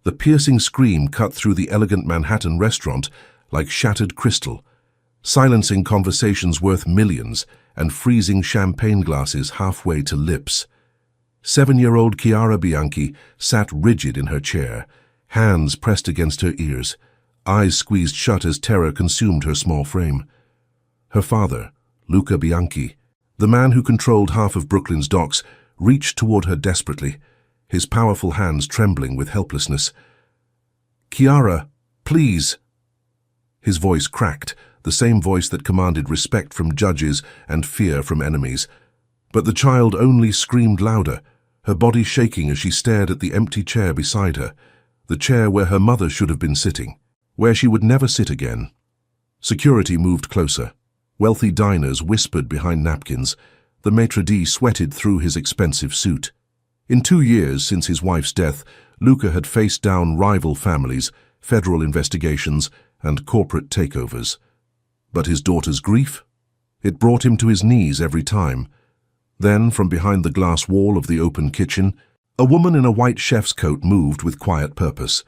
The piercing scream cut through the elegant Manhattan restaurant like shattered crystal, silencing conversations worth millions and freezing champagne glasses halfway to lips. 7-year-old Chiara Bianchi sat rigid in her chair, hands pressed against her ears, eyes squeezed shut as terror consumed her small frame. Her father, Luca Bianchi, the man who controlled half of Brooklyn's docks, reached toward her desperately, his powerful hands trembling with helplessness. "Chiara, please!" His voice cracked, the same voice that commanded respect from judges and fear from enemies. But the child only screamed louder, her body shaking as she stared at the empty chair beside her, the chair where her mother should have been sitting, where she would never sit again. Security moved closer. Wealthy diners whispered behind napkins. The maitre d' sweated through his expensive suit. In 2 years since his wife's death, Luca had faced down rival families, federal investigations, and corporate takeovers. But his daughter's grief? It brought him to his knees every time. Then, from behind the glass wall of the open kitchen, a woman in a white chef's coat moved with quiet purpose.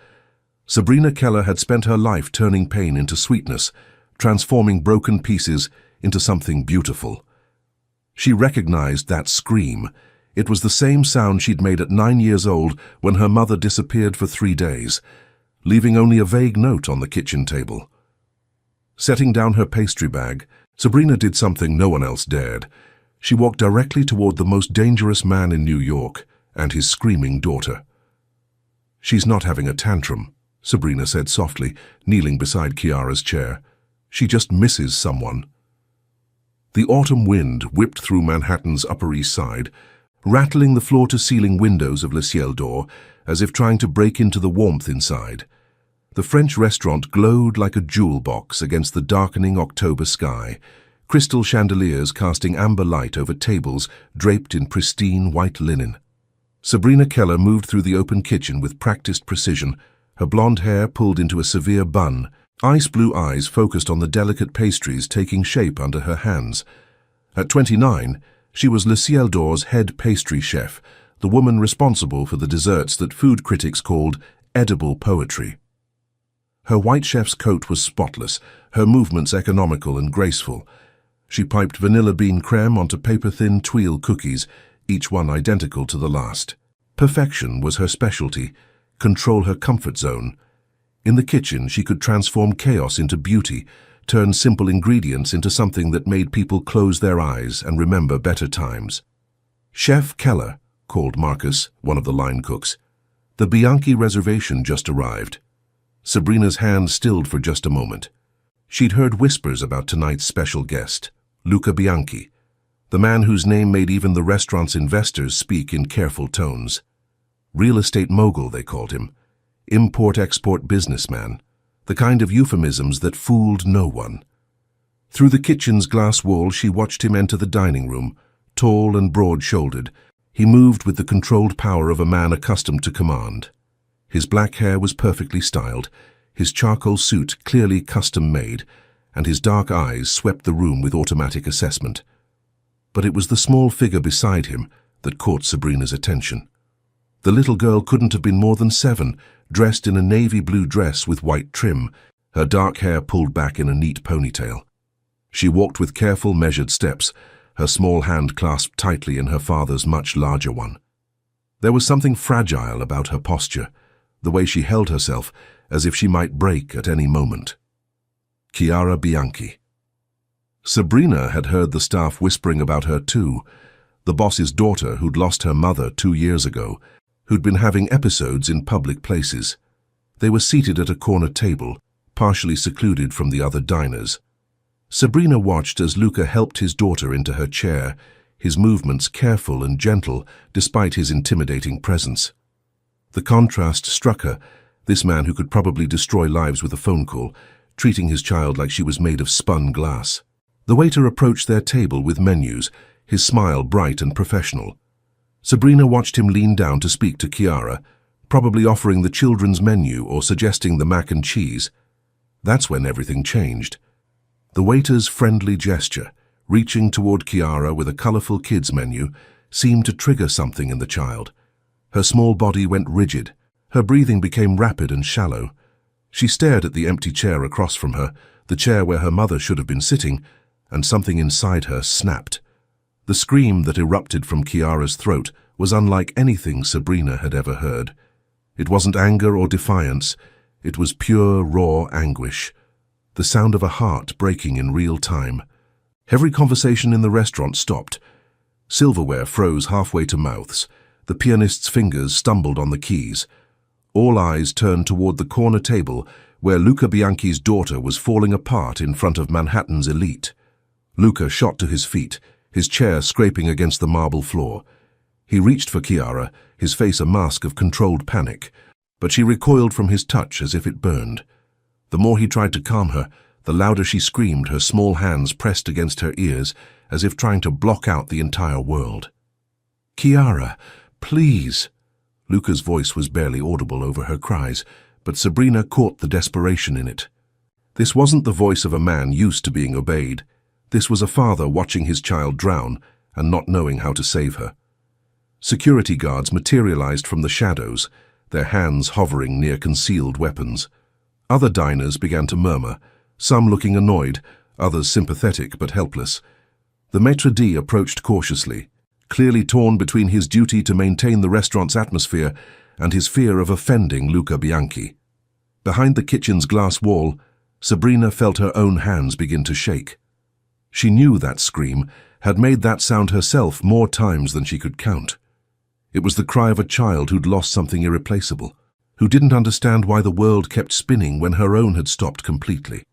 Sabrina Keller had spent her life turning pain into sweetness, transforming broken pieces into something beautiful. She recognized that scream. It was the same sound she'd made at 9 years old when her mother disappeared for 3 days, leaving only a vague note on the kitchen table. Setting down her pastry bag, Sabrina did something no one else dared. She walked directly toward the most dangerous man in New York and his screaming daughter. "She's not having a tantrum," Sabrina said softly, kneeling beside Chiara's chair. "She just misses someone." The autumn wind whipped through Manhattan's Upper East Side, rattling the floor-to-ceiling windows of Le Ciel d'Or as if trying to break into the warmth inside. The French restaurant glowed like a jewel box against the darkening October sky, crystal chandeliers casting amber light over tables draped in pristine white linen. Sabrina Keller moved through the open kitchen with practiced precision, her blonde hair pulled into a severe bun, ice-blue eyes focused on the delicate pastries taking shape under her hands. At 29, she was Le Ciel d'Or's head pastry chef, the woman responsible for the desserts that food critics called edible poetry. Her white chef's coat was spotless, her movements economical and graceful. She piped vanilla bean creme onto paper-thin tuile cookies, each one identical to the last. Perfection was her specialty, control her comfort zone. In the kitchen, she could transform chaos into beauty, turn simple ingredients into something that made people close their eyes and remember better times. "Chef Keller," called Marcus, one of the line cooks. "The Bianchi reservation just arrived." Sabrina's hand stilled for just a moment. She'd heard whispers about tonight's special guest, Luca Bianchi, the man whose name made even the restaurant's investors speak in careful tones. Real estate mogul, they called him. Import-export businessman, the kind of euphemisms that fooled no one. Through the kitchen's glass wall, she watched him enter the dining room, tall and broad-shouldered. He moved with the controlled power of a man accustomed to command. His black hair was perfectly styled, his charcoal suit clearly custom-made, and his dark eyes swept the room with automatic assessment. But it was the small figure beside him that caught Sabrina's attention. The little girl couldn't have been more than 7, dressed in a navy blue dress with white trim, her dark hair pulled back in a neat ponytail. She walked with careful, measured steps, her small hand clasped tightly in her father's much larger one. There was something fragile about her posture, the way she held herself, as if she might break at any moment. Chiara Bianchi. Sabrina had heard the staff whispering about her too, the boss's daughter who'd lost her mother 2 years ago, who'd been having episodes in public places. They were seated at a corner table, partially secluded from the other diners. Sabrina watched as Luca helped his daughter into her chair, his movements careful and gentle despite his intimidating presence. The contrast struck her, this man who could probably destroy lives with a phone call, treating his child like she was made of spun glass. The waiter approached their table with menus, his smile bright and professional. Sabrina watched him lean down to speak to Chiara, probably offering the children's menu or suggesting the mac and cheese. That's when everything changed. The waiter's friendly gesture, reaching toward Chiara with a colorful kids' menu, seemed to trigger something in the child. Her small body went rigid, Her breathing became rapid and shallow. She stared at the empty chair across from her, the chair where her mother should have been sitting, and something inside her snapped. The scream that erupted from Kiara's throat was unlike anything Sabrina had ever heard. It wasn't anger or defiance. It was pure, raw anguish. The sound of a heart breaking in real time. Every conversation in the restaurant stopped. Silverware froze halfway to mouths. The pianist's fingers stumbled on the keys. All eyes turned toward the corner table where Luca Bianchi's daughter was falling apart in front of Manhattan's elite. Luca shot to his feet, his chair scraping against the marble floor. He reached for Chiara, his face a mask of controlled panic, but she recoiled from his touch as if it burned. The more he tried to calm her, the louder she screamed, her small hands pressed against her ears, as if trying to block out the entire world. "Chiara, please!" Luca's voice was barely audible over her cries, but Sabrina caught the desperation in it. This wasn't the voice of a man used to being obeyed. This was a father watching his child drown and not knowing how to save her. Security guards materialized from the shadows, their hands hovering near concealed weapons. Other diners began to murmur, some looking annoyed, others sympathetic but helpless. The maître d' approached cautiously, clearly torn between his duty to maintain the restaurant's atmosphere and his fear of offending Luca Bianchi. Behind the kitchen's glass wall, Sabrina felt her own hands begin to shake. She knew that scream, had made that sound herself more times than she could count. It was the cry of a child who'd lost something irreplaceable, who didn't understand why the world kept spinning when her own had stopped completely.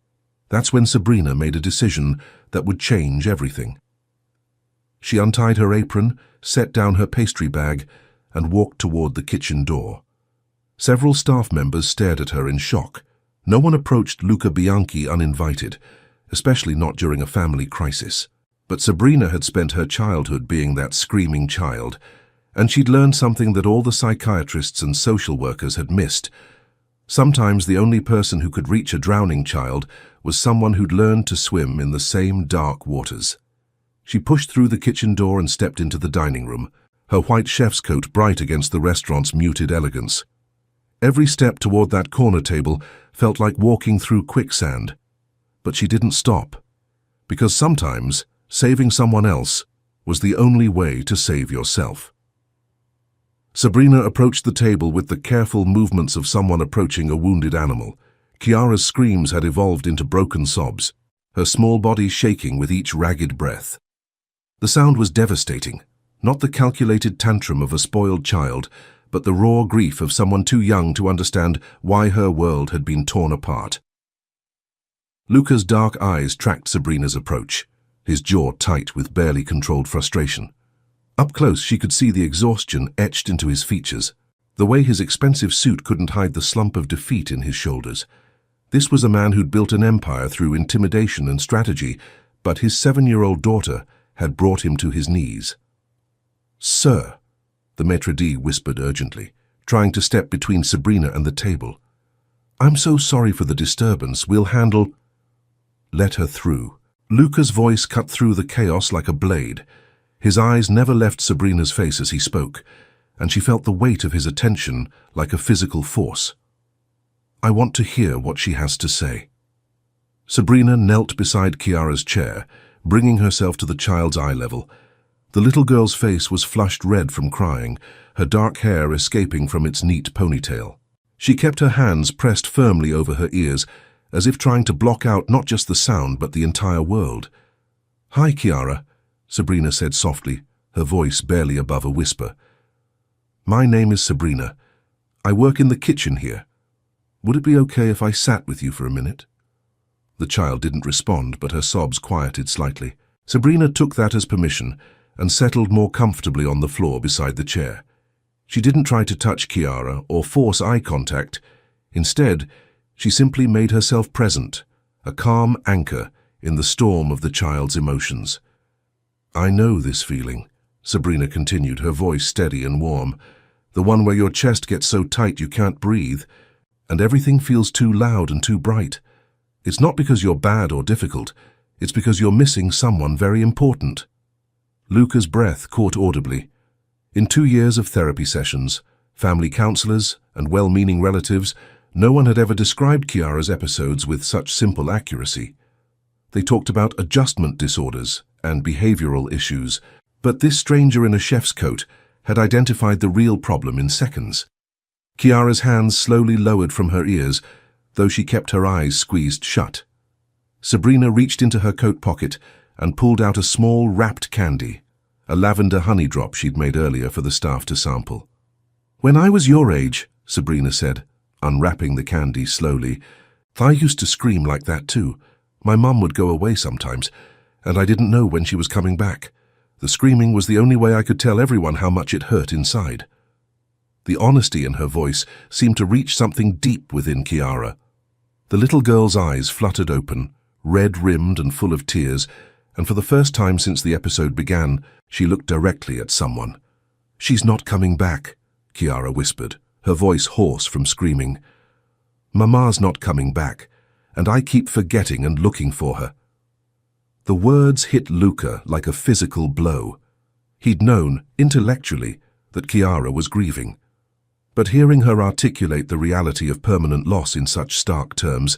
That's when Sabrina made a decision that would change everything. She untied her apron, set down her pastry bag, and walked toward the kitchen door. Several staff members stared at her in shock. No one approached Luca Bianchi uninvited, especially not during a family crisis. But Sabrina had spent her childhood being that screaming child, and she'd learned something that all the psychiatrists and social workers had missed. Sometimes the only person who could reach a drowning child was someone who'd learned to swim in the same dark waters. She pushed through the kitchen door and stepped into the dining room, her white chef's coat bright against the restaurant's muted elegance. Every step toward that corner table felt like walking through quicksand. But she didn't stop, because sometimes saving someone else was the only way to save yourself. Sabrina approached the table with the careful movements of someone approaching a wounded animal. Chiara's screams had evolved into broken sobs, her small body shaking with each ragged breath. The sound was devastating, not the calculated tantrum of a spoiled child, but the raw grief of someone too young to understand why her world had been torn apart. Luca's dark eyes tracked Sabrina's approach, his jaw tight with barely controlled frustration. Up close, she could see the exhaustion etched into his features, the way his expensive suit couldn't hide the slump of defeat in his shoulders. This was a man who'd built an empire through intimidation and strategy, but his 7-year-old daughter had brought him to his knees. "Sir," the maître d' whispered urgently, trying to step between Sabrina and the table. "I'm so sorry for the disturbance. We'll handle—" "Let her through." Luca's voice cut through the chaos like a blade. His eyes never left Sabrina's face as he spoke, and she felt the weight of his attention like a physical force. "I want to hear what she has to say." Sabrina knelt beside Chiara's chair, bringing herself to the child's eye level. The little girl's face was flushed red from crying, her dark hair escaping from its neat ponytail. She kept her hands pressed firmly over her ears, as if trying to block out not just the sound but the entire world. "Hi, Chiara," Sabrina said softly, her voice barely above a whisper. "My name is Sabrina. I work in the kitchen here. Would it be okay if I sat with you for a minute?" The child didn't respond, but her sobs quieted slightly. Sabrina took that as permission and settled more comfortably on the floor beside the chair. She didn't try to touch Chiara or force eye contact. Instead, she simply made herself present, a calm anchor in the storm of the child's emotions. "I know this feeling," Sabrina continued, her voice steady and warm. "The one where your chest gets so tight you can't breathe, and everything feels too loud and too bright. It's not because you're bad or difficult, it's because you're missing someone very important." Luca's breath caught audibly. In 2 years of therapy sessions, family counselors, and well-meaning relatives, no one had ever described Kiara's episodes with such simple accuracy. They talked about adjustment disorders and behavioral issues, but this stranger in a chef's coat had identified the real problem in seconds. Kiara's hands slowly lowered from her ears, though she kept her eyes squeezed shut. Sabrina reached into her coat pocket and pulled out a small wrapped candy, a lavender honey drop she'd made earlier for the staff to sample. "When I was your age," Sabrina said, unwrapping the candy slowly, "I used to scream like that too. My mum would go away sometimes, and I didn't know when she was coming back. The screaming was the only way I could tell everyone how much it hurt inside." The honesty in her voice seemed to reach something deep within Kiara. The little girl's eyes fluttered open, red-rimmed and full of tears, and for the first time since the episode began, she looked directly at someone. "She's not coming back," Kiara whispered, her voice hoarse from screaming. "Mama's not coming back, and I keep forgetting and looking for her." The words hit Luca like a physical blow. He'd known, intellectually, that Kiara was grieving. But hearing her articulate the reality of permanent loss in such stark terms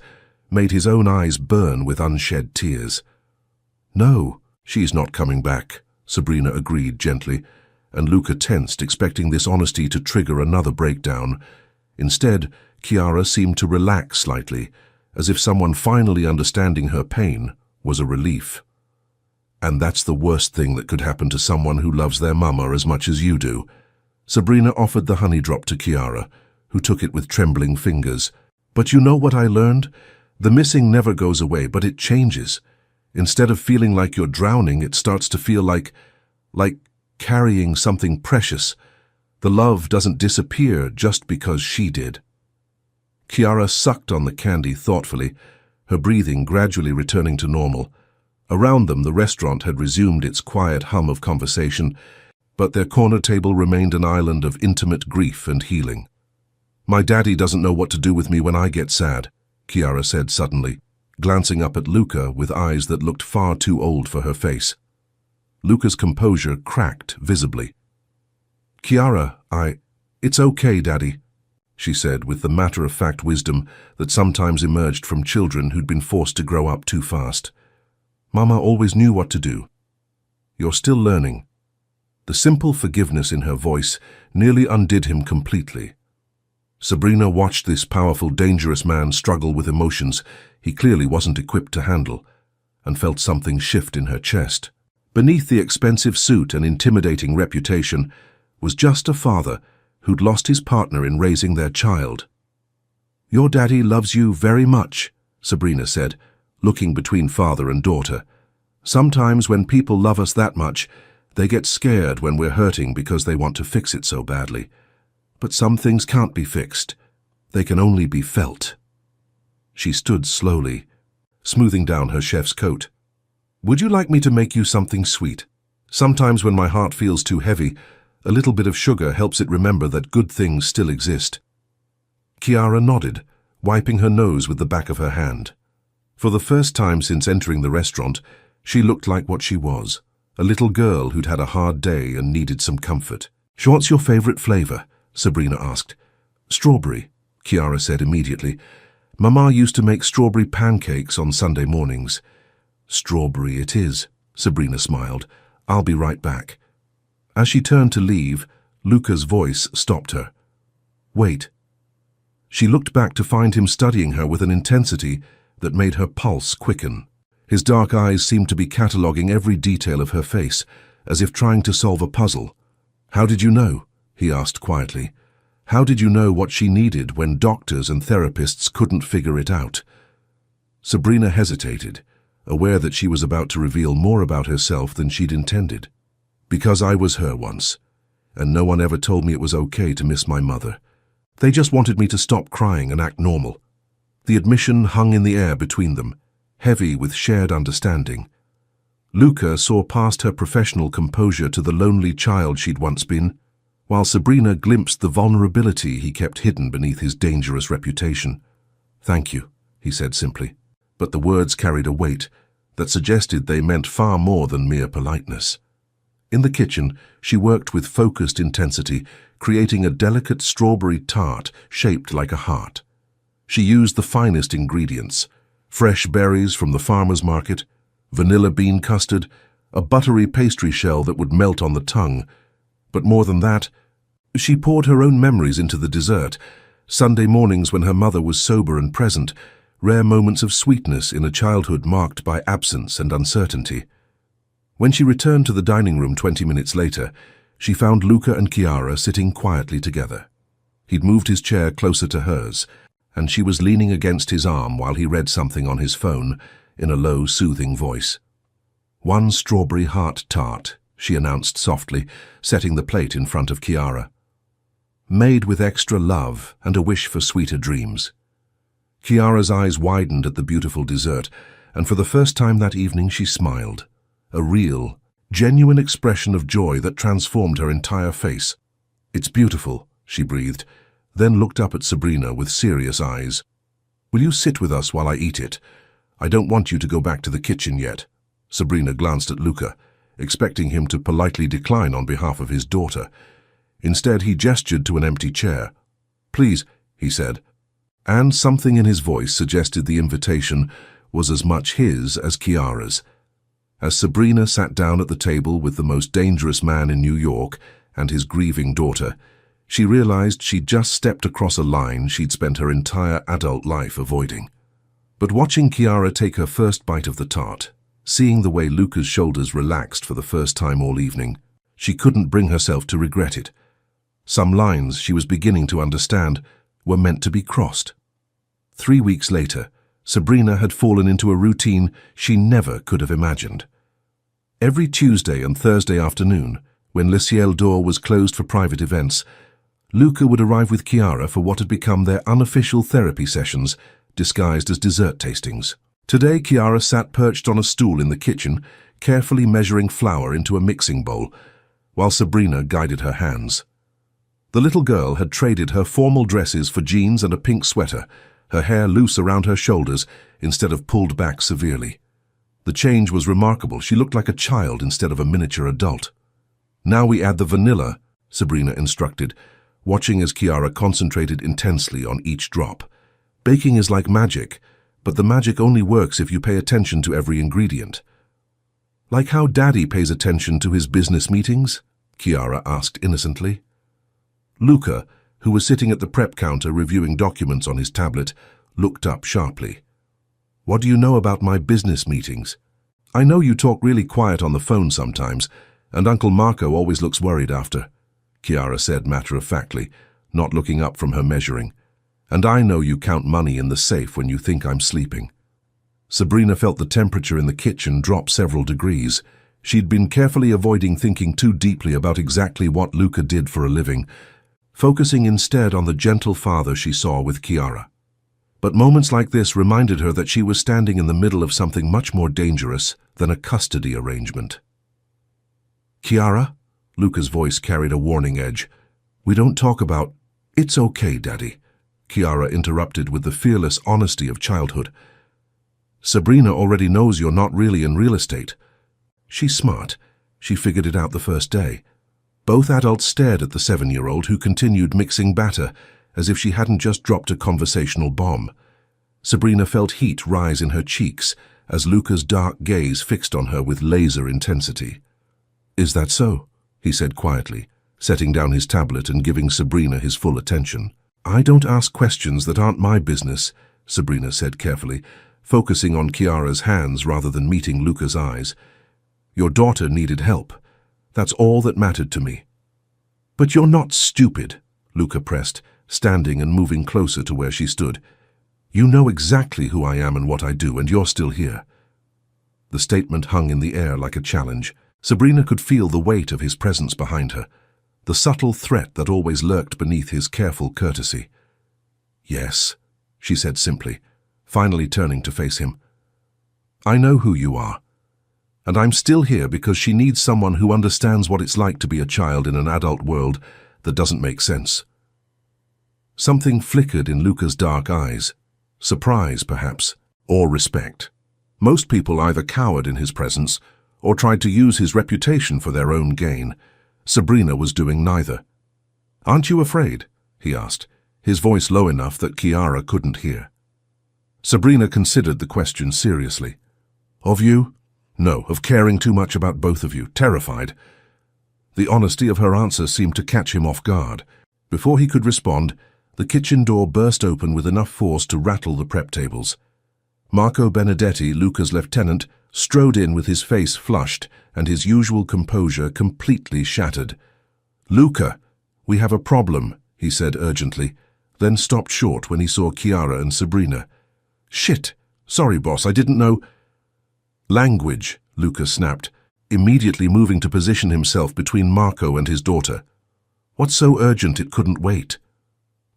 made his own eyes burn with unshed tears. "No, she's not coming back," Sabrina agreed gently, and Luca tensed, expecting this honesty to trigger another breakdown. Instead, Kiara seemed to relax slightly, as if someone finally understanding her pain was a relief. "And that's the worst thing that could happen to someone who loves their mama as much as you do." Sabrina offered the honey drop to Kiara, who took it with trembling fingers. "But you know what I learned? The missing never goes away, but it changes. Instead of feeling like you're drowning, it starts to feel like carrying something precious. The love doesn't disappear just because she did." Kiara sucked on the candy thoughtfully, her breathing gradually returning to normal. Around them, the restaurant had resumed its quiet hum of conversation, but their corner table remained an island of intimate grief and healing. "My daddy doesn't know what to do with me when I get sad," Kiara said suddenly, glancing up at Luca with eyes that looked far too old for her face. Luca's composure cracked visibly. "Kiara, it's okay, Daddy," she said with the matter-of-fact wisdom that sometimes emerged from children who'd been forced to grow up too fast. "Mama always knew what to do. You're still learning." The simple forgiveness in her voice nearly undid him completely. Sabrina watched this powerful, dangerous man struggle with emotions he clearly wasn't equipped to handle, and felt something shift in her chest. Beneath the expensive suit and intimidating reputation was just a father who'd lost his partner in raising their child. "Your daddy loves you very much," Sabrina said, looking between father and daughter. "Sometimes when people love us that much, they get scared when we're hurting because they want to fix it so badly. But some things can't be fixed. They can only be felt." She stood slowly, smoothing down her chef's coat. "Would you like me to make you something sweet? Sometimes when my heart feels too heavy, a little bit of sugar helps it remember that good things still exist." Kiara nodded, wiping her nose with the back of her hand. For the first time since entering the restaurant, she looked like what she was, a little girl who'd had a hard day and needed some comfort. "What's your favorite flavor?" Sabrina asked. "Strawberry," Kiara said immediately. "Mama used to make strawberry pancakes on Sunday mornings." "Strawberry it is," Sabrina smiled. "I'll be right back." As she turned to leave, Luca's voice stopped her. "Wait." She looked back to find him studying her with an intensity that made her pulse quicken. His dark eyes seemed to be cataloguing every detail of her face, as if trying to solve a puzzle. "How did you know?" he asked quietly. "How did you know what she needed when doctors and therapists couldn't figure it out?" Sabrina hesitated, aware that she was about to reveal more about herself than she'd intended. "Because I was her once, and no one ever told me it was okay to miss my mother. They just wanted me to stop crying and act normal." The admission hung in the air between them, heavy with shared understanding. Luca saw past her professional composure to the lonely child she'd once been, while Sabrina glimpsed the vulnerability he kept hidden beneath his dangerous reputation. "Thank you," he said simply, but the words carried a weight that suggested they meant far more than mere politeness. In the kitchen, she worked with focused intensity, creating a delicate strawberry tart shaped like a heart. She used the finest ingredients: fresh berries from the farmer's market, vanilla bean custard, a buttery pastry shell that would melt on the tongue. But more than that, she poured her own memories into the dessert. Sunday mornings when her mother was sober and present, rare moments of sweetness in a childhood marked by absence and uncertainty. When she returned to the dining room 20 minutes later, she found Luca and Chiara sitting quietly together. He'd moved his chair closer to hers, and she was leaning against his arm while he read something on his phone in a low, soothing voice. "One strawberry heart tart," she announced softly, setting the plate in front of Chiara. "Made with extra love and a wish for sweeter dreams." Chiara's eyes widened at the beautiful dessert, and for the first time that evening she smiled. A real, genuine expression of joy that transformed her entire face. "It's beautiful," she breathed, then looked up at Sabrina with serious eyes. "Will you sit with us while I eat it? I don't want you to go back to the kitchen yet." Sabrina glanced at Luca, expecting him to politely decline on behalf of his daughter. Instead, he gestured to an empty chair. "Please," he said, and something in his voice suggested the invitation was as much his as Chiara's. As Sabrina sat down at the table with the most dangerous man in New York and his grieving daughter, she realized she'd just stepped across a line she'd spent her entire adult life avoiding. But watching Chiara take her first bite of the tart, seeing the way Luca's shoulders relaxed for the first time all evening, she couldn't bring herself to regret it. Some lines she was beginning to understand were meant to be crossed. 3 weeks later, Sabrina had fallen into a routine she never could have imagined. Every Tuesday and Thursday afternoon, when Le Ciel d'Or was closed for private events, Luca would arrive with Chiara for what had become their unofficial therapy sessions, disguised as dessert tastings. Today, Chiara sat perched on a stool in the kitchen, carefully measuring flour into a mixing bowl, while Sabrina guided her hands. The little girl had traded her formal dresses for jeans and a pink sweater, her hair loose around her shoulders instead of pulled back severely. The change was remarkable. She looked like a child instead of a miniature adult. "Now we add the vanilla," Sabrina instructed, watching as Chiara concentrated intensely on each drop. "Baking is like magic, but the magic only works if you pay attention to every ingredient." "Like how Daddy pays attention to his business meetings?" Chiara asked innocently. Luca, who was sitting at the prep counter reviewing documents on his tablet, looked up sharply. "What do you know about my business meetings? I know you talk really quiet on the phone sometimes, and Uncle Marco always looks worried after," Chiara said matter-of-factly, not looking up from her measuring. "And I know you count money in the safe when you think I'm sleeping." Sabrina felt the temperature in the kitchen drop several degrees. She'd been carefully avoiding thinking too deeply about exactly what Luca did for a living, focusing instead on the gentle father she saw with Chiara. But moments like this reminded her that she was standing in the middle of something much more dangerous than a custody arrangement. "Chiara?" Luca's voice carried a warning edge. "We don't talk about—" "It's okay, Daddy," Chiara interrupted with the fearless honesty of childhood. "Sabrina already knows you're not really in real estate." She's smart. She figured it out the first day. Both adults stared at the 7-year-old who continued mixing batter as if she hadn't just dropped a conversational bomb. Sabrina felt heat rise in her cheeks as Luca's dark gaze fixed on her with laser intensity. "Is that so?" he said quietly, setting down his tablet and giving Sabrina his full attention. "I don't ask questions that aren't my business," Sabrina said carefully, focusing on Chiara's hands rather than meeting Luca's eyes. "Your daughter needed help. That's all that mattered to me." "But you're not stupid," Luca pressed, standing and moving closer to where she stood. "You know exactly who I am and what I do, and you're still here." The statement hung in the air like a challenge. Sabrina could feel the weight of his presence behind her, the subtle threat that always lurked beneath his careful courtesy. "Yes," she said simply, finally turning to face him. "I know who you are. And I'm still here because she needs someone who understands what it's like to be a child in an adult world that doesn't make sense." Something flickered in Luca's dark eyes. Surprise, perhaps, or respect. Most people either cowered in his presence or tried to use his reputation for their own gain. Sabrina was doing neither. "Aren't you afraid?" he asked, his voice low enough that Kiara couldn't hear. Sabrina considered the question seriously. "Of you? No, of caring too much about both of you, terrified." The honesty of her answer seemed to catch him off guard. Before he could respond, the kitchen door burst open with enough force to rattle the prep tables. Marco Benedetti, Luca's lieutenant, strode in with his face flushed and his usual composure completely shattered. "Luca, we have a problem," he said urgently, then stopped short when he saw Kiara and Sabrina. "Shit! Sorry, boss, I didn't know—" "Language," Luca snapped, immediately moving to position himself between Marco and his daughter. "What's so urgent it couldn't wait?"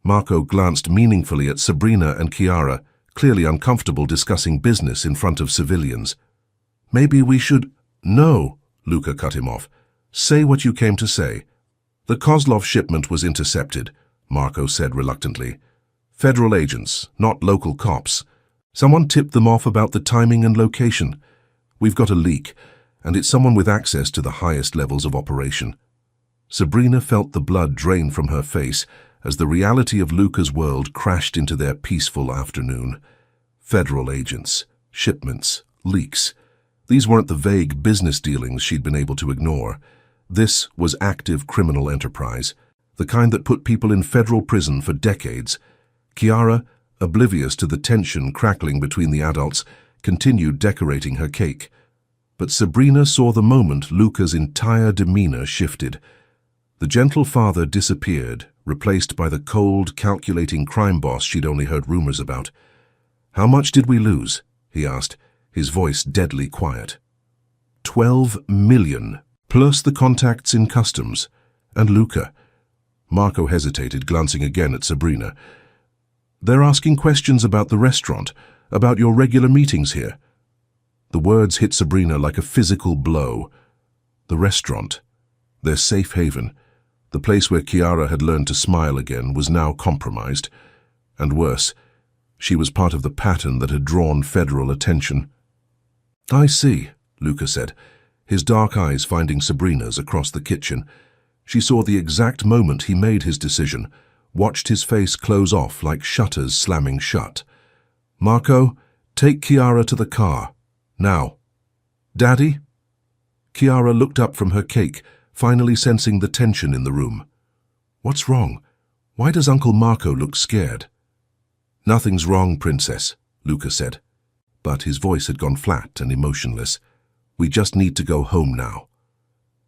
Marco glanced meaningfully at Sabrina and Kiara, clearly uncomfortable discussing business in front of civilians. "Maybe we should—" "No," Luca cut him off. "Say what you came to say." "The Kozlov shipment was intercepted," Marco said reluctantly. "Federal agents, not local cops. Someone tipped them off about the timing and location. We've got a leak, and it's someone with access to the highest levels of operation." Sabrina felt the blood drain from her face as the reality of Luca's world crashed into their peaceful afternoon. Federal agents, shipments, leaks. These weren't the vague business dealings she'd been able to ignore. This was active criminal enterprise, the kind that put people in federal prison for decades. Kiara, oblivious to the tension crackling between the adults, continued decorating her cake. But Sabrina saw the moment Luca's entire demeanor shifted. The gentle father disappeared, replaced by the cold, calculating crime boss she'd only heard rumors about. "How much did we lose?" he asked, his voice deadly quiet. 12 million, plus the contacts in customs. And Luca. Marco hesitated, glancing again at Sabrina. "They're asking questions about the restaurant, about your regular meetings here." The words hit Sabrina like a physical blow. The restaurant, their safe haven, the place where Kiara had learned to smile again, was now compromised. And worse, she was part of the pattern that had drawn federal attention. "I see," Luca said, his dark eyes finding Sabrina's across the kitchen. She saw the exact moment he made his decision, watched his face close off like shutters slamming shut. "Marco, take Kiara to the car. Now." "Daddy?" Kiara looked up from her cake, finally sensing the tension in the room. "What's wrong? Why does Uncle Marco look scared?" "Nothing's wrong, Princess," Luca said. But his voice had gone flat and emotionless. "We just need to go home now."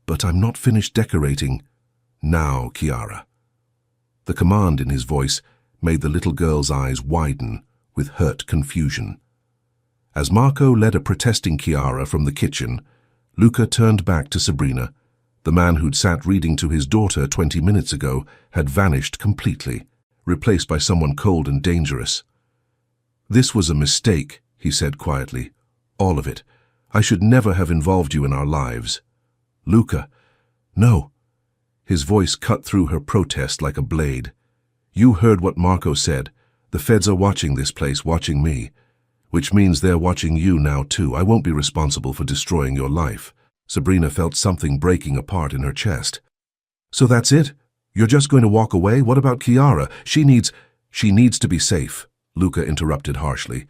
"But I'm not finished decorating." "Now, Kiara." The command in his voice made the little girl's eyes widen with hurt confusion. As Marco led a protesting Kiara from the kitchen, Luca turned back to Sabrina. The man who'd sat reading to his daughter 20 minutes ago had vanished completely, replaced by someone cold and dangerous. "This was a mistake," he said quietly. "All of it. I should never have involved you in our lives." "Luca." "No." His voice cut through her protest like a blade. "You heard what Marco said. The feds are watching this place, watching me. Which means they're watching you now too. I won't be responsible for destroying your life." Sabrina felt something breaking apart in her chest. "So that's it? You're just going to walk away? What about Kiara? She needs to be safe," Luca interrupted harshly.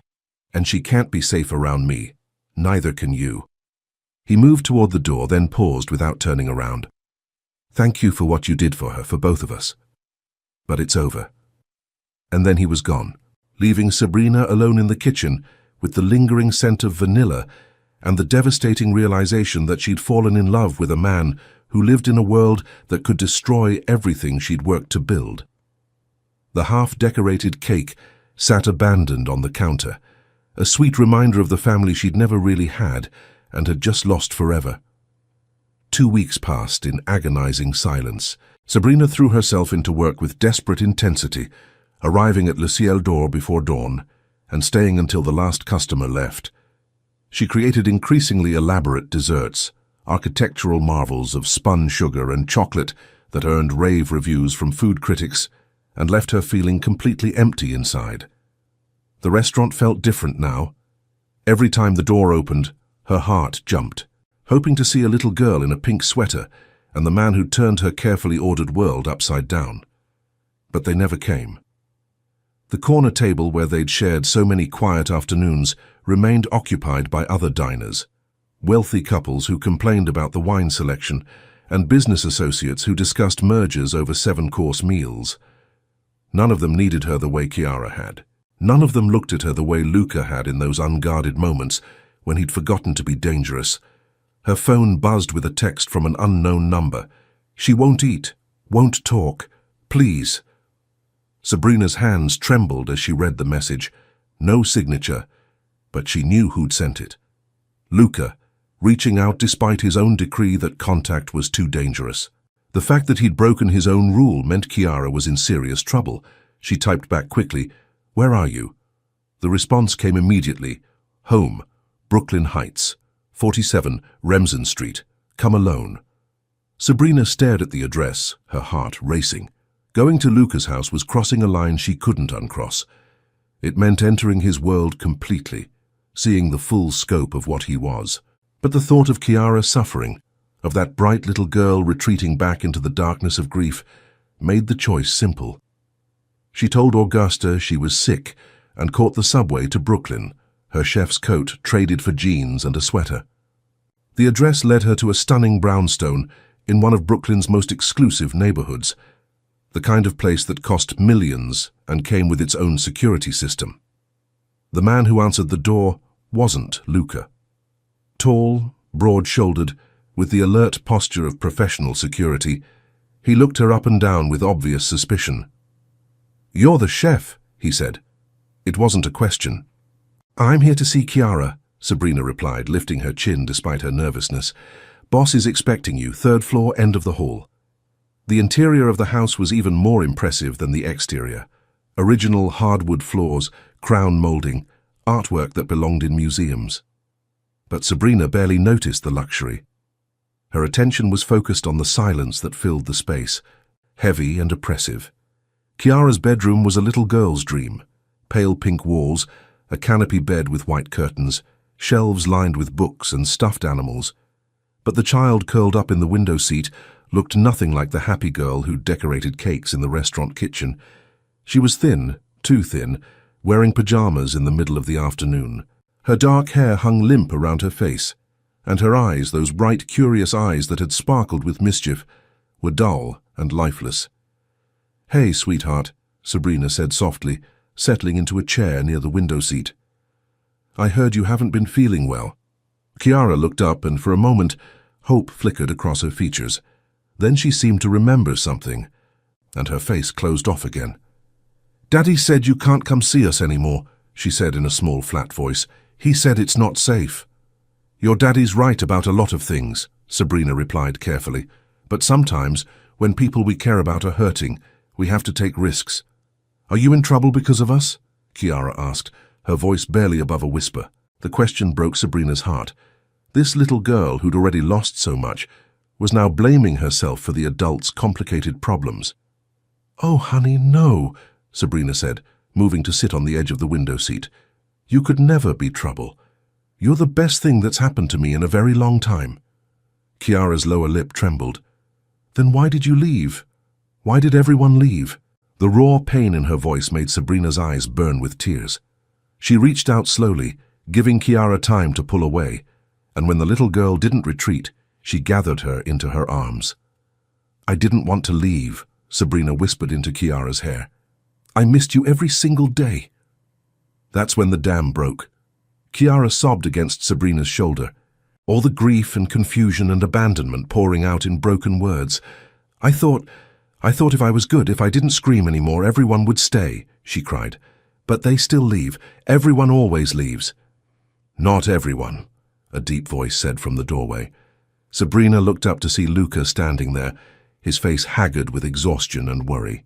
"And she can't be safe around me. Neither can you." He moved toward the door, then paused without turning around. "Thank you for what you did for her, for both of us. But it's over." And then he was gone, leaving Sabrina alone in the kitchen with the lingering scent of vanilla and the devastating realization that she'd fallen in love with a man who lived in a world that could destroy everything she'd worked to build. The half-decorated cake sat abandoned on the counter, a sweet reminder of the family she'd never really had and had just lost forever. 2 weeks passed in agonizing silence. Sabrina threw herself into work with desperate intensity, arriving at Le Ciel d'Or before dawn and staying until the last customer left. She created increasingly elaborate desserts, architectural marvels of spun sugar and chocolate that earned rave reviews from food critics and left her feeling completely empty inside. The restaurant felt different now. Every time the door opened, her heart jumped. hoping to see a little girl in a pink sweater and the man who turned her carefully ordered world upside down. But they never came. The corner table where they'd shared so many quiet afternoons remained occupied by other diners, wealthy couples who complained about the wine selection, and business associates who discussed mergers over 7-course meals. None of them needed her the way Chiara had. None of them looked at her the way Luca had in those unguarded moments when he'd forgotten to be dangerous. Her phone buzzed with a text from an unknown number. "She won't eat, won't talk, please." Sabrina's hands trembled as she read the message. No signature, but she knew who'd sent it. Luca, reaching out despite his own decree that contact was too dangerous. The fact that he'd broken his own rule meant Chiara was in serious trouble. She typed back quickly, "Where are you?" The response came immediately. "Home, Brooklyn Heights, 47 Remsen Street. Come alone." Sabrina stared at the address, her heart racing. Going to Luca's house was crossing a line she couldn't uncross. It meant entering his world completely, seeing the full scope of what he was. But the thought of Chiara suffering, of that bright little girl retreating back into the darkness of grief, made the choice simple. She told Augusta she was sick and caught the subway to Brooklyn, her chef's coat traded for jeans and a sweater. The address led her to a stunning brownstone in one of Brooklyn's most exclusive neighborhoods, the kind of place that cost millions and came with its own security system. The man who answered the door wasn't Luca. Tall, broad-shouldered, with the alert posture of professional security, he looked her up and down with obvious suspicion. "You're the chef," he said. It wasn't a question. "I'm here to see Chiara," Sabrina replied, lifting her chin despite her nervousness. "Boss is expecting you, 3rd floor, end of the hall." The interior of the house was even more impressive than the exterior. Original hardwood floors, crown molding, artwork that belonged in museums. But Sabrina barely noticed the luxury. Her attention was focused on the silence that filled the space, heavy and oppressive. Chiara's bedroom was a little girl's dream. Pale pink walls, a canopy bed with white curtains, shelves lined with books and stuffed animals. But the child curled up in the window seat looked nothing like the happy girl who decorated cakes in the restaurant kitchen. She was thin, too thin, wearing pajamas in the middle of the afternoon. Her dark hair hung limp around her face, and her eyes, those bright, curious eyes that had sparkled with mischief, were dull and lifeless. "Hey, sweetheart," Sabrina said softly, settling into a chair near the window seat. "I heard you haven't been feeling well." Chiara looked up, and for a moment, hope flickered across her features. Then she seemed to remember something, and her face closed off again. "Daddy said you can't come see us anymore," she said in a small, flat voice. "He said it's not safe." "Your daddy's right about a lot of things," Sabrina replied carefully. "But sometimes, when people we care about are hurting, we have to take risks." "Are you in trouble because of us?" Chiara asked, her voice barely above a whisper. The question broke Sabrina's heart. This little girl, who'd already lost so much, was now blaming herself for the adult's complicated problems. "Oh, honey, no," Sabrina said, moving to sit on the edge of the window seat. "You could never be trouble. You're the best thing that's happened to me in a very long time." Chiara's lower lip trembled. "Then why did you leave? Why did everyone leave?" The raw pain in her voice made Sabrina's eyes burn with tears. She reached out slowly, giving Chiara time to pull away, and when the little girl didn't retreat, she gathered her into her arms. "I didn't want to leave," Sabrina whispered into Chiara's hair. "I missed you every single day." That's when the dam broke. Chiara sobbed against Sabrina's shoulder, all the grief and confusion and abandonment pouring out in broken words. I thought if I was good, if I didn't scream anymore, everyone would stay," she cried. "But they still leave. Everyone always leaves." "Not everyone," a deep voice said from the doorway. Sabrina looked up to see Luca standing there, his face haggard with exhaustion and worry.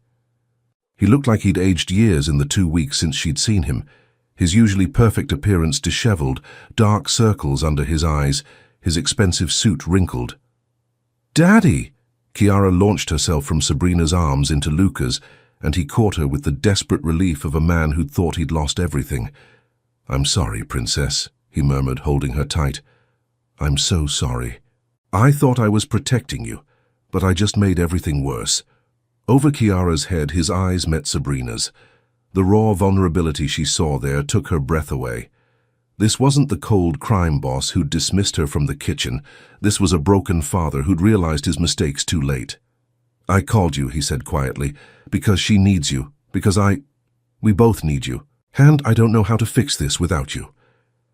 He looked like he'd aged years in the 2 weeks since she'd seen him, his usually perfect appearance disheveled, dark circles under his eyes, his expensive suit wrinkled. "Daddy!" Chiara launched herself from Sabrina's arms into Luca's, and he caught her with the desperate relief of a man who'd thought he'd lost everything. "I'm sorry, Princess," he murmured, holding her tight. I'm so sorry. I thought I was protecting you, but I just made everything worse. Over Kiara's head, his eyes met Sabrina's. The raw vulnerability she saw there took her breath away. This wasn't the cold crime boss who'd dismissed her from the kitchen. This was a broken father who'd realized his mistakes too late. I called you, he said quietly, because she needs you, because we both need you. And I don't know how to fix this without you.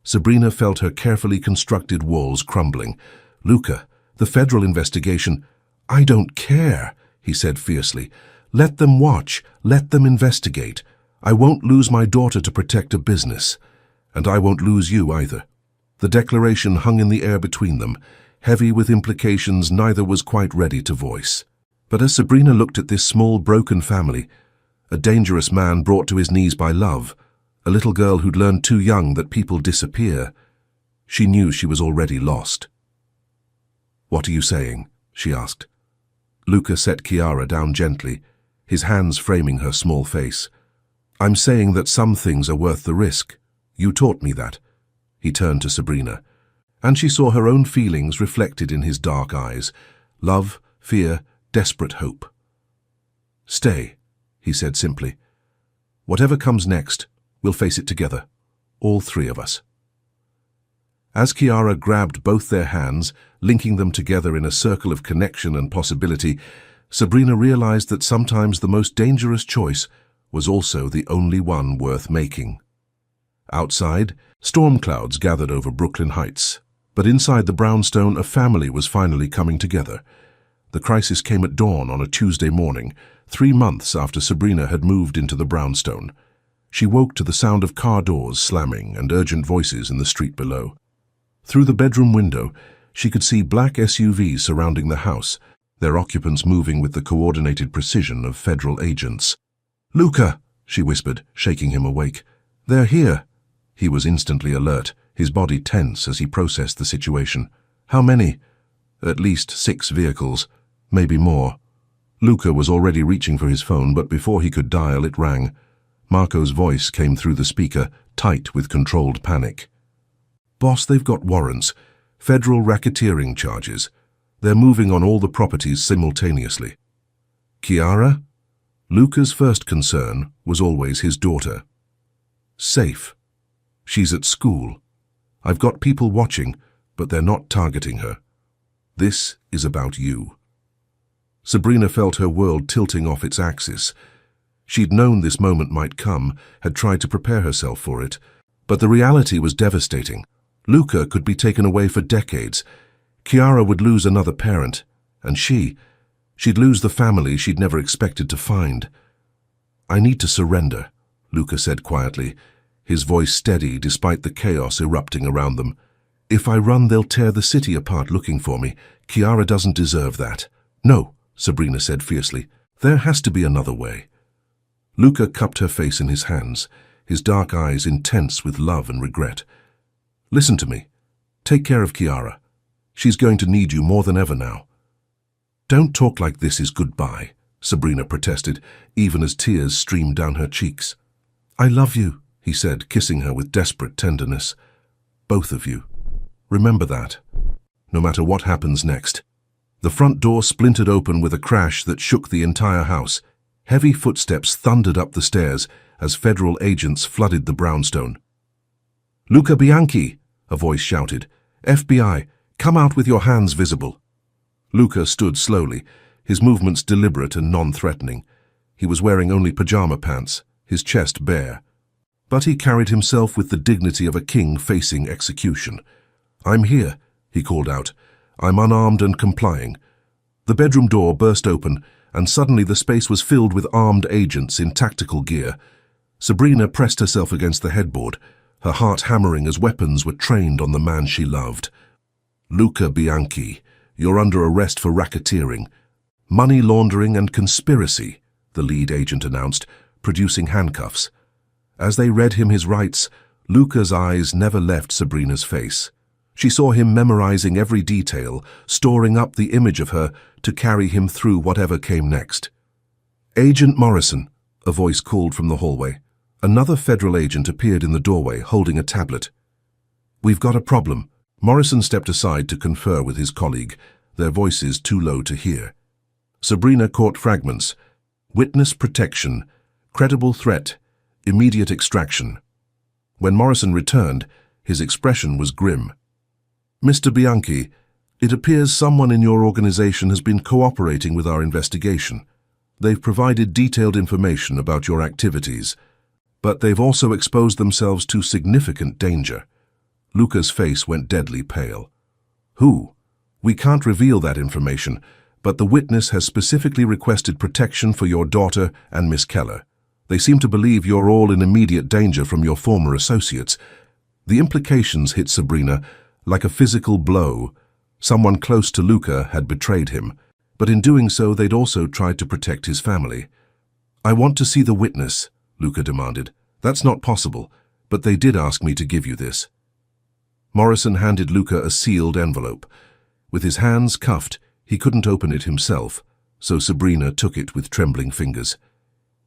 Sabrina felt her carefully constructed walls crumbling. Luca, the federal investigation. I don't care, he said fiercely. Let them watch, let them investigate. I won't lose my daughter to protect a business. And I won't lose you either. The declaration hung in the air between them, heavy with implications neither was quite ready to voice. But as Sabrina looked at this small, broken family, a dangerous man brought to his knees by love, a little girl who'd learned too young that people disappear, she knew she was already lost. What are you saying? She asked. Luca set Kiara down gently, his hands framing her small face. I'm saying that some things are worth the risk. You taught me that. He turned to Sabrina, and she saw her own feelings reflected in his dark eyes. Love, fear, desperate hope. Stay, he said simply. Whatever comes next, we'll face it together, all three of us. As Kiara grabbed both their hands, linking them together in a circle of connection and possibility, Sabrina realized that sometimes the most dangerous choice was also the only one worth making. Outside, storm clouds gathered over Brooklyn Heights, but inside the brownstone a family was finally coming together. The crisis came at dawn on a Tuesday morning, 3 months after Sabrina had moved into the brownstone. She woke to the sound of car doors slamming and urgent voices in the street below. Through the bedroom window, she could see black SUVs surrounding the house, their occupants moving with the coordinated precision of federal agents. "Luca," she whispered, shaking him awake. "They're here." He was instantly alert, his body tense as he processed the situation. "How many?" "At least 6 vehicles, maybe more." Luca was already reaching for his phone, but before he could dial, it rang. Marco's voice came through the speaker, tight with controlled panic. "Boss, they've got warrants. Federal racketeering charges. They're moving on all the properties simultaneously." Kiara? Luca's first concern was always his daughter. Safe. She's at school. I've got people watching, but they're not targeting her. This is about you. Sabrina felt her world tilting off its axis. She'd known this moment might come, had tried to prepare herself for it, but the reality was devastating. Luca could be taken away for decades. Kiara would lose another parent, and she'd lose the family she'd never expected to find. "I need to surrender," Luca said quietly, his voice steady despite the chaos erupting around them. "If I run, they'll tear the city apart looking for me. Kiara doesn't deserve that." "No," Sabrina said fiercely. "There has to be another way." Luca cupped her face in his hands, his dark eyes intense with love and regret. "Listen to me. Take care of Kiara. She's going to need you more than ever now." "Don't talk like this is goodbye," Sabrina protested, even as tears streamed down her cheeks. "I love you," he said, kissing her with desperate tenderness. "Both of you. Remember that, no matter what happens next." The front door splintered open with a crash that shook the entire house. Heavy footsteps thundered up the stairs as federal agents flooded the brownstone. "Luca Bianchi!" a voice shouted. "FBI, come out with your hands visible." Luca stood slowly, his movements deliberate and non-threatening. He was wearing only pajama pants, his chest bare. But he carried himself with the dignity of a king facing execution. "I'm here," he called out. "I'm unarmed and complying." The bedroom door burst open, and suddenly the space was filled with armed agents in tactical gear. Sabrina pressed herself against the headboard, her heart hammering as weapons were trained on the man she loved. "Luca Bianchi, you're under arrest for racketeering, money laundering and conspiracy," the lead agent announced, producing handcuffs. As they read him his rights, Luca's eyes never left Sabrina's face. She saw him memorizing every detail, storing up the image of her to carry him through whatever came next. "Agent Morrison," a voice called from the hallway. Another federal agent appeared in the doorway, holding a tablet. "We've got a problem," Morrison stepped aside to confer with his colleague, their voices too low to hear. Sabrina caught fragments. Witness protection, credible threat, immediate extraction. When Morrison returned, his expression was grim. "Mr. Bianchi, it appears someone in your organization has been cooperating with our investigation. They've provided detailed information about your activities, but they've also exposed themselves to significant danger." Luca's face went deadly pale. "Who? We can't reveal that information, but the witness has specifically requested protection for your daughter and Miss Keller. They seem to believe you're all in immediate danger from your former associates." The implications hit Sabrina like a physical blow. Someone close to Luca had betrayed him, but in doing so they'd also tried to protect his family. "I want to see the witness," Luca demanded. "That's not possible, but they did ask me to give you this." Morrison handed Luca a sealed envelope. With his hands cuffed, he couldn't open it himself, so Sabrina took it with trembling fingers.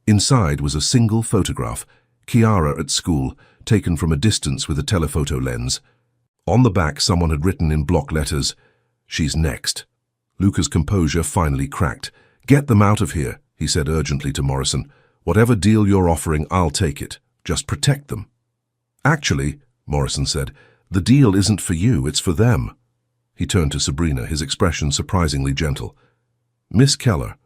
Inside was a single photograph, Chiara at school, taken from a distance with a telephoto lens. On the back, someone had written in block letters, "She's next." Luca's composure finally cracked. "Get them out of here," he said urgently to Morrison. "Whatever deal you're offering, I'll take it. Just protect them." "Actually," Morrison said, "the deal isn't for you, it's for them." He turned to Sabrina, his expression surprisingly gentle. "Miss Keller,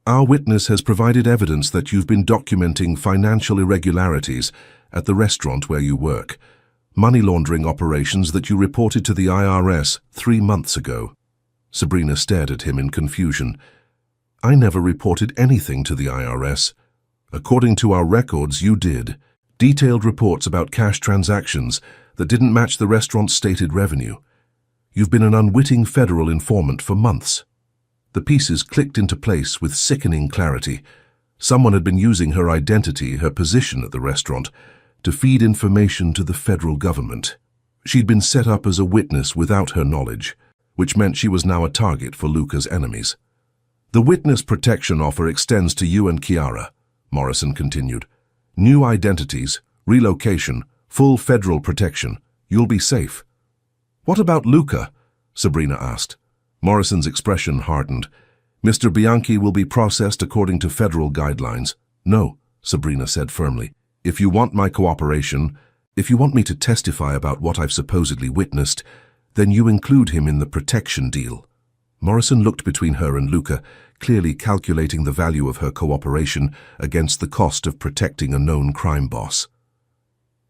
our witness has provided evidence that you've been documenting financial irregularities at the restaurant where you work, money laundering operations that you reported to the IRS 3 months ago." Sabrina stared at him in confusion. "I never reported anything to the IRS. According to our records, you did. Detailed reports about cash transactions that didn't match the restaurant's stated revenue. You've been an unwitting federal informant for months." The pieces clicked into place with sickening clarity. Someone had been using her identity, her position at the restaurant, to feed information to the federal government. She'd been set up as a witness without her knowledge, which meant she was now a target for Luca's enemies. "The witness protection offer extends to you and Chiara," Morrison continued. "New identities, relocation, full federal protection. You'll be safe." "What about Luca?" Sabrina asked. Morrison's expression hardened. "Mr. Bianchi will be processed according to federal guidelines." "No," Sabrina said firmly. "If you want my cooperation, if you want me to testify about what I've supposedly witnessed, then you include him in the protection deal." Morrison looked between her and Luca, clearly calculating the value of her cooperation against the cost of protecting a known crime boss.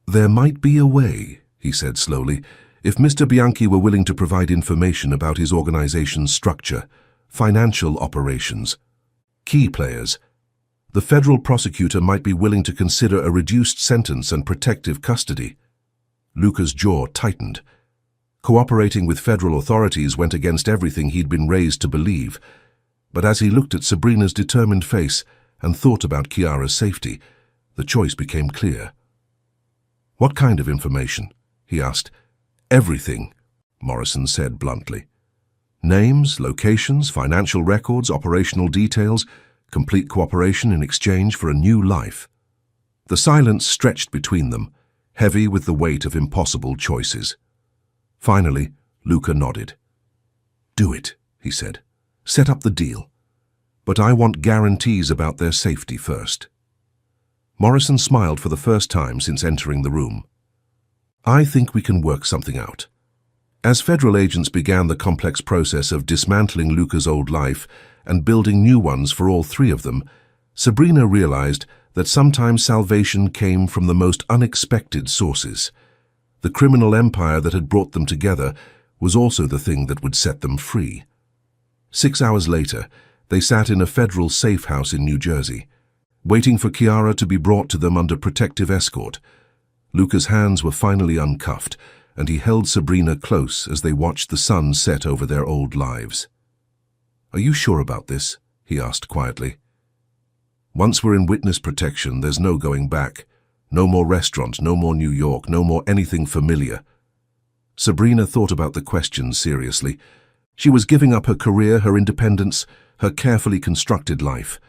"There might be a way," he said slowly, "if Mr. Bianchi were willing to provide information about his organization's structure, financial operations, key players. The federal prosecutor might be willing to consider a reduced sentence and protective custody." Luca's jaw tightened. Cooperating with federal authorities went against everything he'd been raised to believe. But as he looked at Sabrina's determined face and thought about Chiara's safety, the choice became clear. "What kind of information?" he asked. "Everything," Morrison said bluntly. "Names, locations, financial records, operational details, complete cooperation in exchange for a new life." The silence stretched between them, heavy with the weight of impossible choices. Finally, Luca nodded. "Do it," he said. "Set up the deal. But I want guarantees about their safety first." Morrison smiled for the first time since entering the room. "I think we can work something out." As federal agents began the complex process of dismantling Luca's old life and building new ones for all 3 of them, Sabrina realized that sometimes salvation came from the most unexpected sources. The criminal empire that had brought them together was also the thing that would set them free. 6 hours later, they sat in a federal safe house in New Jersey, waiting for Chiara to be brought to them under protective escort. Luca's hands were finally uncuffed, and he held Sabrina close as they watched the sun set over their old lives. "Are you sure about this?" he asked quietly. "Once we're in witness protection, there's no going back. No more restaurant, no more New York, no more anything familiar." Sabrina thought about the question seriously. She was giving up her career, her independence, her carefully constructed life.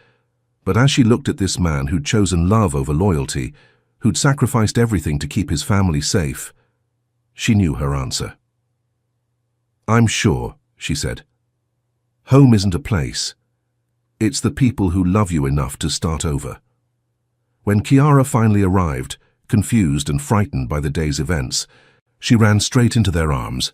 But as she looked at this man who'd chosen love over loyalty, who'd sacrificed everything to keep his family safe, she knew her answer. "I'm sure," she said. "Home isn't a place. It's the people who love you enough to start over." When Chiara finally arrived, confused and frightened by the day's events, she ran straight into their arms.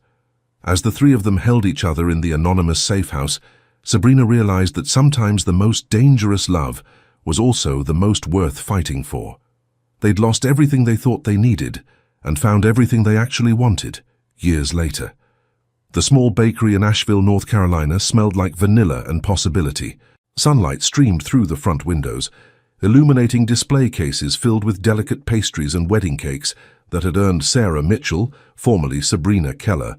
As the three of them held each other in the anonymous safe house, Sabrina realized that sometimes the most dangerous love was also the most worth fighting for. They'd lost everything they thought they needed and found everything they actually wanted, years later. The small bakery in Asheville, North Carolina smelled like vanilla and possibility. Sunlight streamed through the front windows, illuminating display cases filled with delicate pastries and wedding cakes that had earned Sarah Mitchell, formerly Sabrina Keller,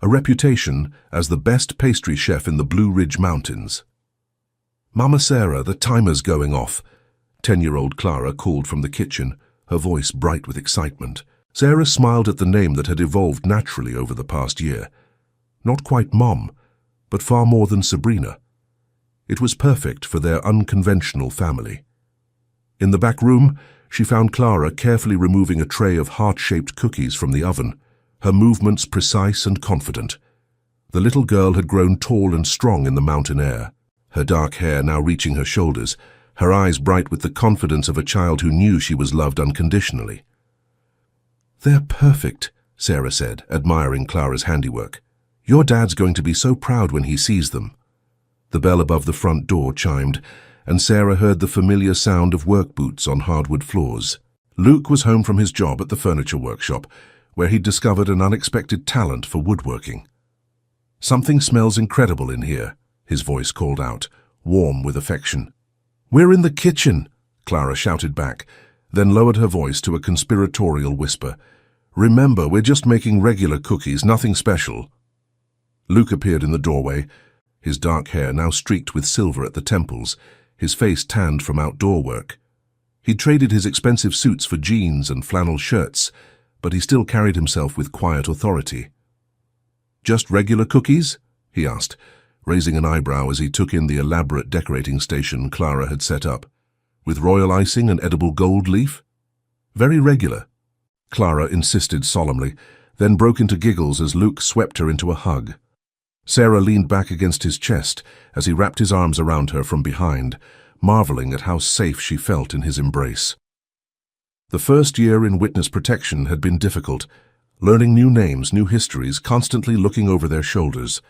a reputation as the best pastry chef in the Blue Ridge Mountains. "Mama Sarah, the timer's going off," 10-year-old Clara called from the kitchen, her voice bright with excitement. Sarah smiled at the name that had evolved naturally over the past year. Not quite Mom, but far more than Sabrina. It was perfect for their unconventional family. In the back room, she found Clara carefully removing a tray of heart-shaped cookies from the oven, her movements precise and confident. The little girl had grown tall and strong in the mountain air, her dark hair now reaching her shoulders, her eyes bright with the confidence of a child who knew she was loved unconditionally. "They're perfect," Sarah said, admiring Clara's handiwork. "Your dad's going to be so proud when he sees them." The bell above the front door chimed, and Sarah heard the familiar sound of work boots on hardwood floors. Luke was home from his job at the furniture workshop, where he'd discovered an unexpected talent for woodworking. "Something smells incredible in here," his voice called out, warm with affection. "We're in the kitchen," Clara shouted back, then lowered her voice to a conspiratorial whisper. "Remember, we're just making regular cookies, nothing special." Luke appeared in the doorway, his dark hair now streaked with silver at the temples, his face tanned from outdoor work. He'd traded his expensive suits for jeans and flannel shirts, but he still carried himself with quiet authority. "Just regular cookies?" he asked, raising an eyebrow as he took in the elaborate decorating station Clara had set up. "With royal icing and edible gold leaf?" "Very regular," Clara insisted solemnly, then broke into giggles as Luke swept her into a hug. Sarah leaned back against his chest as he wrapped his arms around her from behind, marveling at how safe she felt in his embrace. The first year in witness protection had been difficult, learning new names, new histories, constantly looking over their shoulders.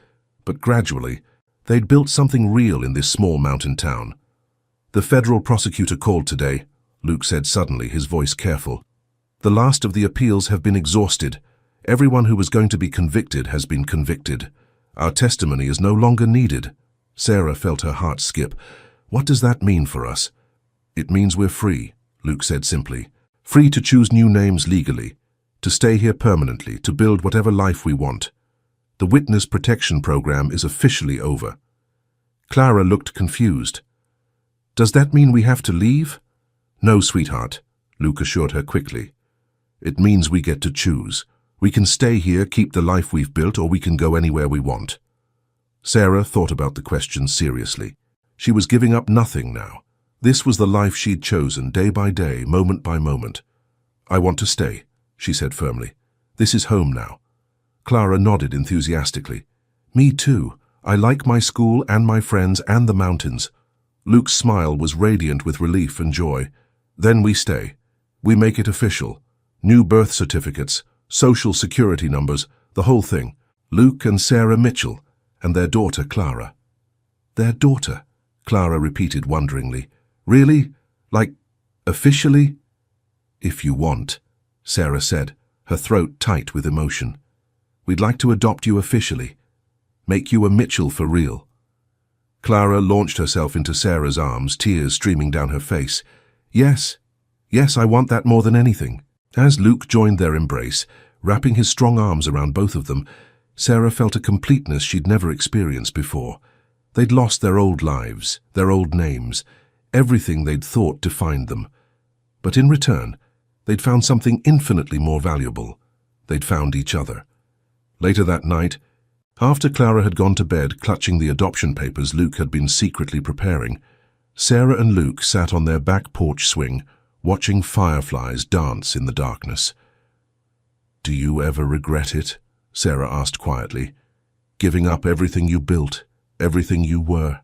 But gradually, they'd built something real in this small mountain town. "The federal prosecutor called today," Luke said suddenly, his voice careful. "The last of the appeals have been exhausted. Everyone who was going to be convicted has been convicted. Our testimony is no longer needed." Sarah felt her heart skip. "What does that mean for us?" "It means we're free," Luke said simply. "Free to choose new names legally, to stay here permanently, to build whatever life we want. The witness protection program is officially over." Clara looked confused. "Does that mean we have to leave?" "No, sweetheart," Luke assured her quickly. "It means we get to choose. We can stay here, keep the life we've built, or we can go anywhere we want." Sarah thought about the question seriously. She was giving up nothing now. This was the life she'd chosen, day by day, moment by moment. "I want to stay," she said firmly. "This is home now." Clara nodded enthusiastically. "Me too. I like my school and my friends and the mountains." Luke's smile was radiant with relief and joy. "Then we stay. We make it official. New birth certificates, social security numbers, the whole thing. Luke and Sarah Mitchell, and their daughter Clara." "Their daughter?" Clara repeated wonderingly. "Really? Like, officially?" "If you want," Sarah said, her throat tight with emotion. "We'd like to adopt you officially. Make you a Mitchell for real." Clara launched herself into Sarah's arms, tears streaming down her face. Yes, I want that more than anything." As Luke joined their embrace, wrapping his strong arms around both of them, Sarah felt a completeness she'd never experienced before. They'd lost their old lives, their old names, everything they'd thought defined them. But in return, they'd found something infinitely more valuable. They'd found each other. Later that night, after Clara had gone to bed clutching the adoption papers Luke had been secretly preparing, Sarah and Luke sat on their back porch swing, watching fireflies dance in the darkness. "Do you ever regret it?" Sarah asked quietly. giving up everything you built, everything you were.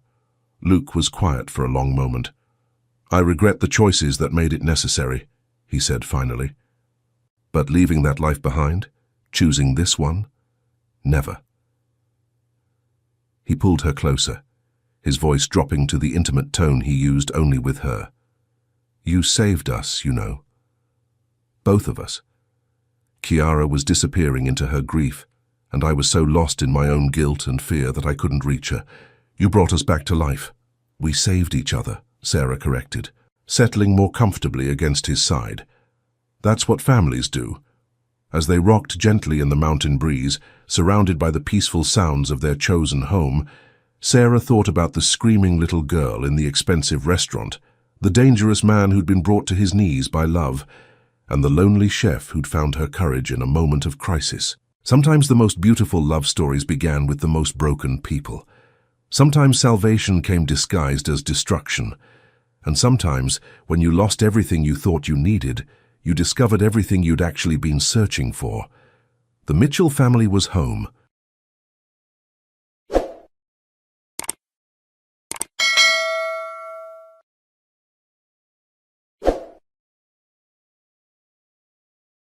Luke was quiet for a long moment. I regret the choices that made it necessary, he said finally. But leaving that life behind, choosing this one, never. He pulled her closer, his voice dropping to the intimate tone he used only with her. You saved us, you know. Both of us. Kiara was disappearing into her grief, and I was so lost in my own guilt and fear that I couldn't reach her. You brought us back to life. We saved each other, Sarah corrected, settling more comfortably against his side. That's what families do. As they rocked gently in the mountain breeze, surrounded by the peaceful sounds of their chosen home, Sarah thought about the screaming little girl in the expensive restaurant, the dangerous man who'd been brought to his knees by love, and the lonely chef who'd found her courage in a moment of crisis. Sometimes the most beautiful love stories began with the most broken people. Sometimes salvation came disguised as destruction. And sometimes, when you lost everything you thought you needed, you discovered everything you'd actually been searching for. The Mitchell family was home,